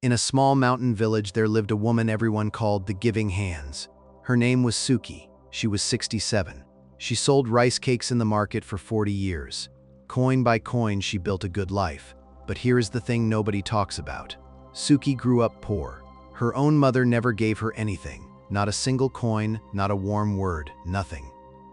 In a small mountain village there lived a woman everyone called the Giving Hands. Her name was Suki. She was 67. She sold rice cakes in the market for 40 years. Coin by coin she built a good life. But here is the thing nobody talks about. Suki grew up poor. Her own mother never gave her anything. Not a single coin, not a warm word, nothing.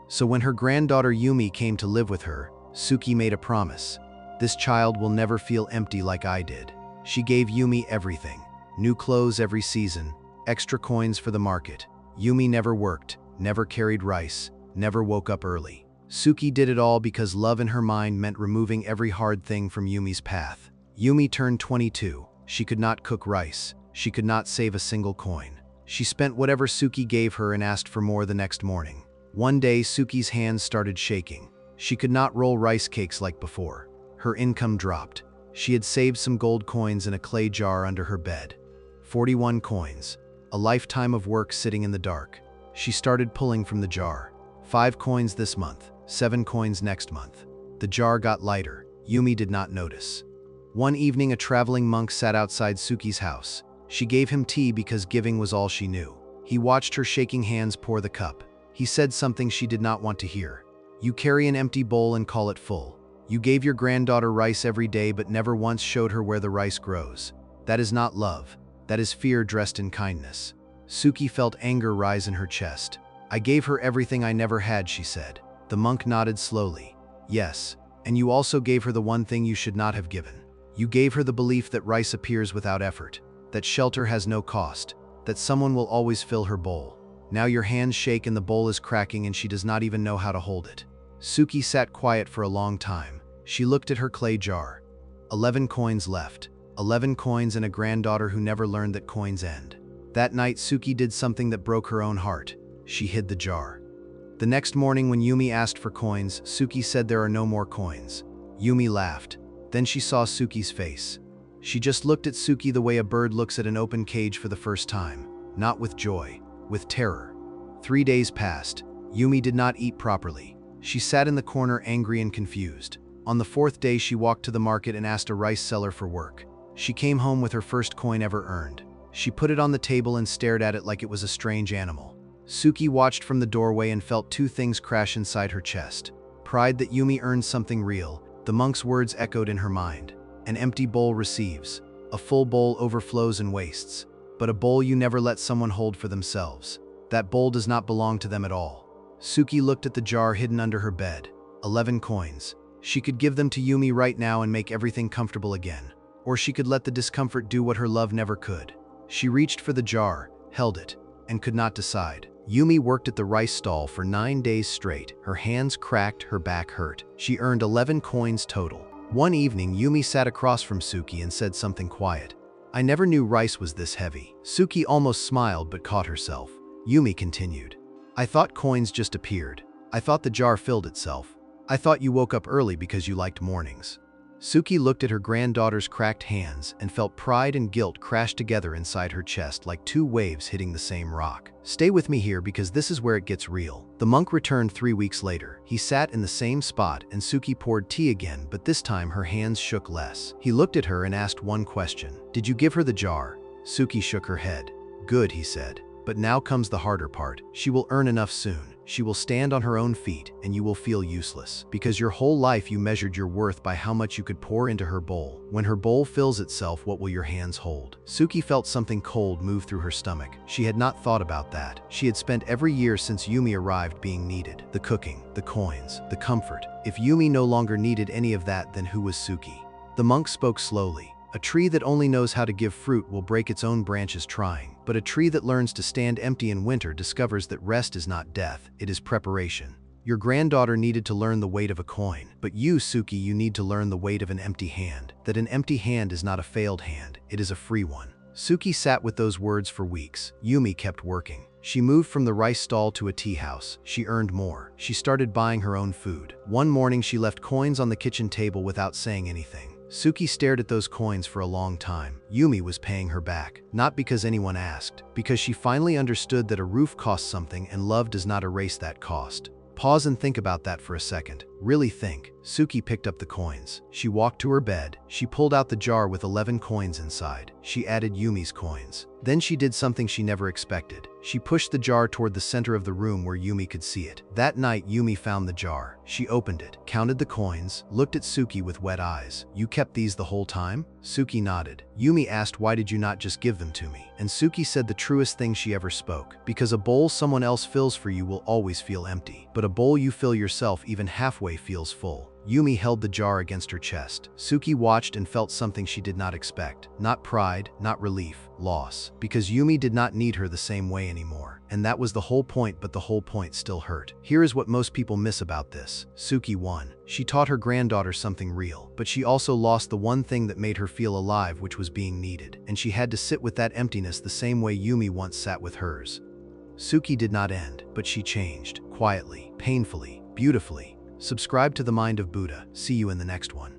So when her granddaughter Yumi came to live with her, Suki made a promise. This child will never feel empty like I did. She gave Yumi everything. New clothes every season, extra coins for the market. Yumi never worked, never carried rice, never woke up early. Suki did it all because love in her mind meant removing every hard thing from Yumi's path. Yumi turned 22. She could not cook rice. She could not save a single coin. She spent whatever Suki gave her and asked for more the next morning. One day, Suki's hands started shaking. She could not roll rice cakes like before. Her income dropped. She had saved some gold coins in a clay jar under her bed. 41 coins. A lifetime of work sitting in the dark. She started pulling from the jar. 5 coins this month, 7 coins next month. The jar got lighter. Yumi did not notice. One evening, a traveling monk sat outside Suki's house. She gave him tea because giving was all she knew. He watched her shaking hands pour the cup. He said something she did not want to hear. You carry an empty bowl and call it full. You gave your granddaughter rice every day but never once showed her where the rice grows. That is not love. That is fear dressed in kindness. Suki felt anger rise in her chest. I gave her everything I never had, she said. The monk nodded slowly. Yes, and you also gave her the one thing you should not have given. You gave her the belief that rice appears without effort, that shelter has no cost, that someone will always fill her bowl. Now your hands shake and the bowl is cracking and she does not even know how to hold it. Suki sat quiet for a long time. She looked at her clay jar. 11 coins left. 11 coins and a granddaughter who never learned that coins end. That night, Suki did something that broke her own heart. She hid the jar. The next morning when Yumi asked for coins, Suki said there are no more coins. Yumi laughed. Then she saw Suki's face. She just looked at Suki the way a bird looks at an open cage for the first time. Not with joy, with terror. 3 days passed. Yumi did not eat properly. She sat in the corner angry and confused. On the 4th day, she walked to the market and asked a rice seller for work. She came home with her first coin ever earned. She put it on the table and stared at it like it was a strange animal. Suki watched from the doorway and felt 2 things crash inside her chest. Pride that Yumi earned something real. The monk's words echoed in her mind. An empty bowl receives. A full bowl overflows and wastes. But a bowl you never let someone hold for themselves. That bowl does not belong to them at all. Suki looked at the jar hidden under her bed. 11 coins. She could give them to Yumi right now and make everything comfortable again. Or she could let the discomfort do what her love never could. She reached for the jar, held it, and could not decide. Yumi worked at the rice stall for 9 days straight. Her hands cracked, her back hurt. She earned 11 coins total. One evening, Yumi sat across from Suki and said something quiet. I never knew rice was this heavy. Suki almost smiled but caught herself. Yumi continued. I thought coins just appeared. I thought the jar filled itself. I thought you woke up early because you liked mornings. Suki looked at her granddaughter's cracked hands and felt pride and guilt crash together inside her chest like 2 waves hitting the same rock. Stay with me here because this is where it gets real. The monk returned 3 weeks later. He sat in the same spot and Suki poured tea again, but this time her hands shook less. He looked at her and asked one question. Did you give her the jar? Suki shook her head. Good, he said. But now comes the harder part. She will earn enough soon. She will stand on her own feet and you will feel useless. Because your whole life you measured your worth by how much you could pour into her bowl. When her bowl fills itself, what will your hands hold? Suki felt something cold move through her stomach. She had not thought about that. She had spent every year since Yumi arrived being needed. The cooking, the coins, the comfort. If Yumi no longer needed any of that, then who was Suki? The monk spoke slowly. A tree that only knows how to give fruit will break its own branches trying, but a tree that learns to stand empty in winter discovers that rest is not death, it is preparation. Your granddaughter needed to learn the weight of a coin, but you, Suki, you need to learn the weight of an empty hand. That an empty hand is not a failed hand, it is a free one. Suki sat with those words for weeks. Yumi kept working. She moved from the rice stall to a tea house. She earned more. She started buying her own food. One morning she left coins on the kitchen table without saying anything. Suki stared at those coins for a long time. Yumi was paying her back, not because anyone asked, because she finally understood that a roof costs something and love does not erase that cost. Pause and think about that for a second. Really think. Suki picked up the coins. She walked to her bed. She pulled out the jar with 11 coins inside. She added Yumi's coins. Then she did something she never expected. She pushed the jar toward the center of the room where Yumi could see it. That night, Yumi found the jar. She opened it, counted the coins, looked at Suki with wet eyes. "You kept these the whole time?" Suki nodded. Yumi asked, "Why did you not just give them to me?" And Suki said the truest thing she ever spoke. "Because a bowl someone else fills for you will always feel empty. But a bowl you fill yourself even halfway feels full." Yumi held the jar against her chest. Suki watched and felt something she did not expect. Not pride, not relief, loss. Because Yumi did not need her the same way anymore. And that was the whole point, but the whole point still hurt. Here is what most people miss about this. Suki won. She taught her granddaughter something real, but she also lost the one thing that made her feel alive, which was being needed. And she had to sit with that emptiness the same way Yumi once sat with hers. Suki did not end, but she changed. Quietly, painfully, beautifully. Subscribe to the Mind of Buddha. See you in the next one.